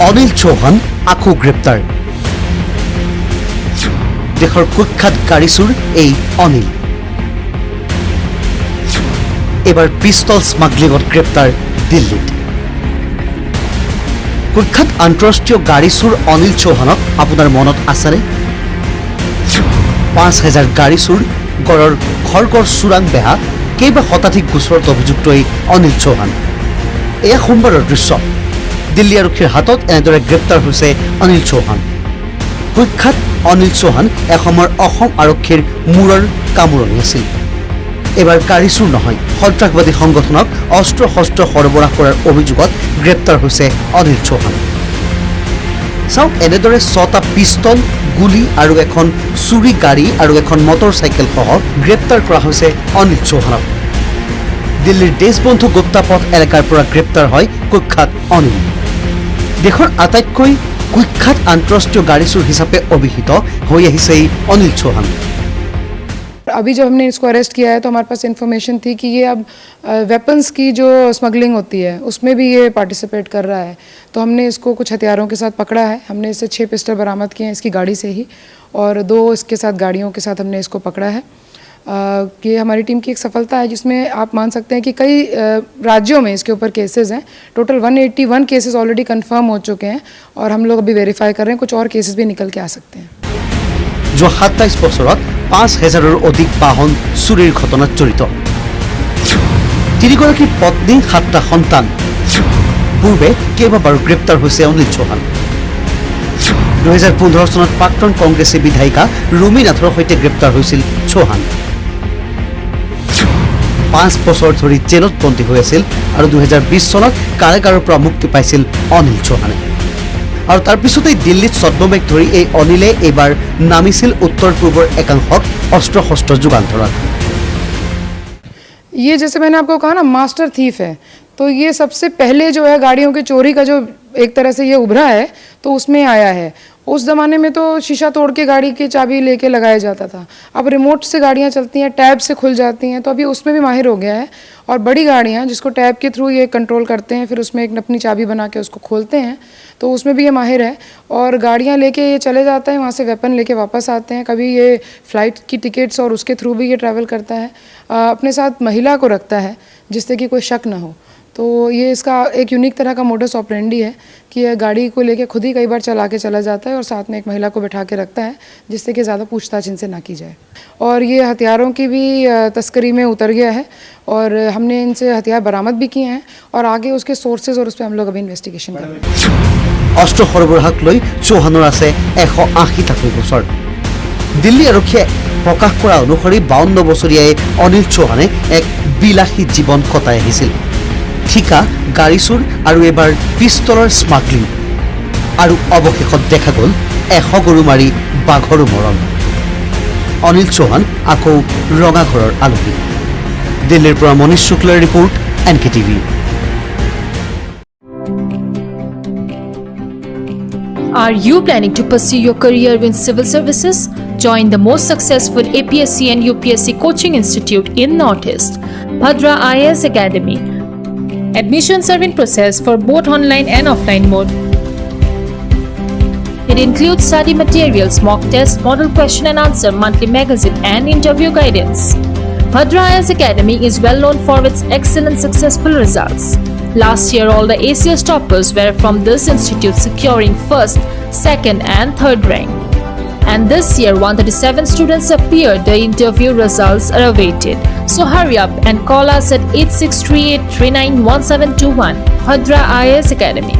অনিল চৌহান আকৌ গ্ৰেপ্তাৰ দেশৰ কুখ্যাত গাড়ী চোৰ এই অনিল এবাৰ পিস্তল স্মাগলিঙত গ্ৰেপ্তাৰ দিল্লীত কুখ্যাত আন্তঃৰাষ্ট্ৰীয় গাড়ী চোৰ অনিল চৌহানক আপোনাৰ মনত আছেনে ৫,০০০ গাড়ী চোৰ গড়ৰ খৰগড় চোৰাং বেহা কেইবা শতাধিক গোচৰত অভিযুক্ত এই অনিল চৌহান এয়া সোমবাৰৰ দৃশ্য দিল্লী আৰক্ষীৰ হাতত এনেদৰে গ্ৰেপ্তাৰ হৈছে অনিল চৌহান কুখ্যাত অনিল চৌহান এসময়ৰ অসম আৰক্ষীৰ মূৰৰ কামোৰণি আছিল এবাৰ গাড়ী চোৰ নহয় সন্ত্ৰাসবাদী সংগঠনক অস্ত্ৰ শস্ত্ৰ সৰবৰাহ কৰাৰ অভিযোগত গ্ৰেপ্তাৰ হৈছে অনিল চৌহান চাওক এনেদৰে ৬টা পিস্তল গুলী আৰু এখন চুৰি গাড়ী আৰু এখন মটৰচাইকেল সহ গ্ৰেপ্তাৰ কৰা হৈছে অনিল চৌহানক দিল্লীৰ দেশবন্ধু গুপ্তা পথ এলেকাৰ পৰা গ্ৰেপ্তাৰ হয় কুখ্যাত অনিল দেশৰ আটাইতকৈ কুখ্যাত আন্তঃৰাষ্ট্ৰীয় গাড়ী চোৰ হিচাপে অভিহিত হৈ আহিছে এই অনিল চৌহান अभी जब हमने इसको अरेस्ट किया है तो हमारे पास इन्फॉर्मेशन थी कि ये अब वेपन्स की जो स्मगलिंग होती है उसमें भी ये पार्टिसिपेट कर रहा है तो हमने इसको कुछ हथियारों के साथ पकड़ा है हमने इससे 6 पिस्टल बरामद किए हैं इसकी गाड़ी से ही और 2 इसके साथ गाड़ियों के साथ हमने इसको पकड़ा है कि हमारी टीम की एक सफलता है जिसमें आप मान सकते हैं कि कई राज्यों में इसके ऊपर केसेस हैं टोटल 181 केसेस ऑलरेडी कंफर्म हो चुके हैं और हम लोग अभी वेरीफाई कर रहे हैं कुछ और केसेस भी निकल के आ सकते हैं जो 27 বছৰত ৫,০০০ৰো অধিক বাহন চুৰিৰ ঘটনাত জড়িত তিনিগৰাকী পত্নী 7টা সন্তান পূৰ্বে কেইবাবাৰো গ্ৰেপ্তাৰ হৈছে অনিল চৌহান 2015 চনত প্ৰাক্তন কংগ্ৰেছী বিধায়িকা ৰুমি নাথৰ সৈতে গ্ৰেপ্তাৰ হৈছিল চৌহান 5 বছৰ ধৰি জেলত বন্দী হৈ আছিল আৰু 2020 চনত কাৰাগাৰৰ পৰা মুক্তি পাইছিল অনিল চৌহানে और तार पिछते दिल्ली छद्मवेश धरी এই অনিলে এবাৰ নামিছিল উত্তৰ পূৰ্বৰ একাংশক অস্ত্ৰ শস্ত্ৰ যোগান ধৰাত ये जैसे मैंने आपको कहा ना मास्टर थीफ है तो ये सबसे पहले जो है गाड़ियों की चोरी का जो एक तरह से ये उभरा है तो उसमें आया है उस ज़माने में तो शीशा तोड़ के गाड़ी की चाबी लेके लगाया जाता था अब रिमोट से गाड़ियाँ चलती हैं टैब से खुल जाती हैं तो अभी उसमें भी माहिर हो गया है और बड़ी गाड़ियाँ जिसको टैब के थ्रू ये कंट्रोल करते हैं फिर उसमें एक अपनी चाबी बना के उसको खोलते हैं तो उसमें भी ये माहिर है और गाड़ियाँ लेके ये चले जाते हैं वहाँ से वेपन लेके वापस आते हैं कभी ये फ़्लाइट की टिकट्स और उसके थ्रू भी ये ट्रैवल करता है अपने साथ महिला को रखता है जिससे कि कोई शक ना हो तो ये इसका एक यूनिक तरह का मोडस ऑपरेंडी है कि यह गाड़ी को लेके खुद ही कई बार चला के चला जाता है और साथ में एक महिला को बैठा के रखता है जिससे कि ज़्यादा पूछताछ इनसे ना की जाए और ये हथियारों की भी तस्करी में उतर गया है और हमने इनसे हथियार बरामद भी किए हैं और आगे उसके सोर्सेज और उस पर हम लोग अभी इन्वेस्टिगेशन कर रहे हैं অস্ত্ৰ সৰবৰাহক লৈ চৌহানৰ আছে 180টাকৈ গোচৰ দিল্লী আৰক্ষীয়ে প্ৰকাশ কৰা অনুসৰি 52 বছৰীয়া অনিল চৌহানে এক বিলাসী জীৱন কটাই আহিছিল ঠিকা গাড়ী চোৰ আৰু এবাৰ পিস্তলৰ স্মাগলিং আৰু অৱশেষত দেখা গ'ল 100 গৰু মাৰি বাঘৰো মৰণ অনিল চৌহান আকৌ ৰঙাঘৰৰ আলহী দিল্লীৰ পৰা মনীষ শুক্লাৰ report NKTV Are you planning to pursue your career in civil services? Join the most successful APSC and UPSC coaching institute in Northeast, Bhadra IAS Academy. Admissions are in process for both online and offline mode. It includes study materials, mock tests, model question and answer, monthly magazine and interview guidance. Bhadra IAS Academy is well known for its excellent successful results. Last year, all the ACS toppers were from this institute securing first, second and third rank. And this year, 137 students appeared. The interview results are awaited. So hurry up and call us at 8638391721. Bhadra IAS Academy.